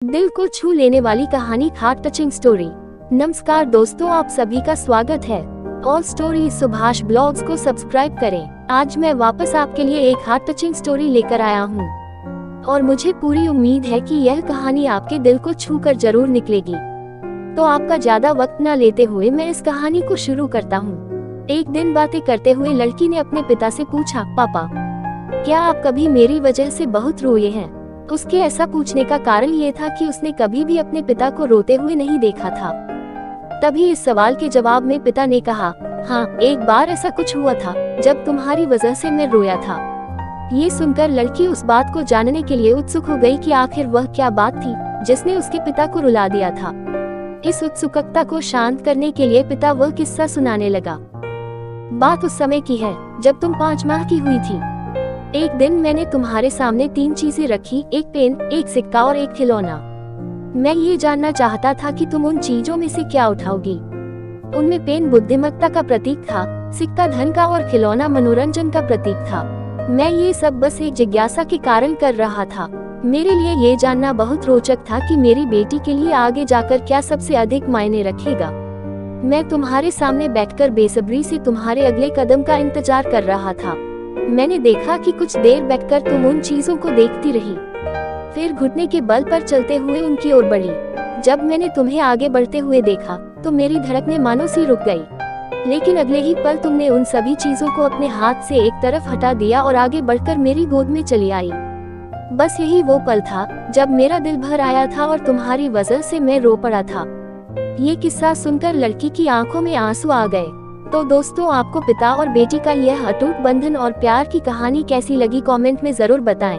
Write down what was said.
दिल को छू लेने वाली कहानी, हार्ट टचिंग स्टोरी। नमस्कार दोस्तों, आप सभी का स्वागत है। ऑल स्टोरी सुभाष ब्लॉग्स को सब्सक्राइब करें। आज मैं वापस आपके लिए एक हार्ट टचिंग स्टोरी लेकर आया हूँ और मुझे पूरी उम्मीद है कि यह कहानी आपके दिल को छू कर जरूर निकलेगी। तो आपका ज्यादा वक्त न लेते हुए मैं इस कहानी को शुरू करता हूँ। एक दिन बातें करते हुए लड़की ने अपने पिता से पूछा, पापा क्या आप कभी मेरी वजह से बहुत रोए हैं? उसके ऐसा पूछने का कारण ये था कि उसने कभी भी अपने पिता को रोते हुए नहीं देखा था। तभी इस सवाल के जवाब में पिता ने कहा, हाँ, एक बार ऐसा कुछ हुआ था जब तुम्हारी वजह से मैं रोया था। ये सुनकर लड़की उस बात को जानने के लिए उत्सुक हो गई कि आखिर वह क्या बात थी जिसने उसके पिता को रुला दिया था। इस उत्सुकता को शांत करने के लिए पिता वह किस्सा सुनाने लगा। बात उस समय की है जब तुम 5 माह की हुई थी। एक दिन मैंने तुम्हारे सामने 3 चीजें रखी, एक पेन, एक सिक्का और एक खिलौना। मैं ये जानना चाहता था कि तुम उन चीजों में से क्या उठाओगी। उनमें पेन बुद्धिमत्ता का प्रतीक था, सिक्का धन का और खिलौना मनोरंजन का प्रतीक था। मैं ये सब बस एक जिज्ञासा के कारण कर रहा था। मेरे लिए ये जानना बहुत रोचक था कि मेरी बेटी के लिए आगे जाकर क्या सबसे अधिक मायने रखेगा। मैं तुम्हारे सामने बैठकर बेसब्री से तुम्हारे अगले कदम का इंतजार कर रहा था। मैंने देखा कि कुछ देर बैठकर तुम उन चीजों को देखती रही, फिर घुटने के बल पर चलते हुए उनकी ओर बढ़ी। जब मैंने तुम्हें आगे बढ़ते हुए देखा तो मेरी धड़कनें मानो सी रुक गई, लेकिन अगले ही पल तुमने उन सभी चीजों को अपने हाथ से एक तरफ हटा दिया और आगे बढ़कर मेरी गोद में चली आई। बस यही वो पल था जब मेरा दिल भर आया था और तुम्हारी वजह से मैं रो पड़ा था। ये किस्सा सुनकर लड़की की आंखों में आंसू आ गए। तो दोस्तों, आपको पिता और बेटी का यह अटूट बंधन और प्यार की कहानी कैसी लगी, कमेंट में जरूर बताएं।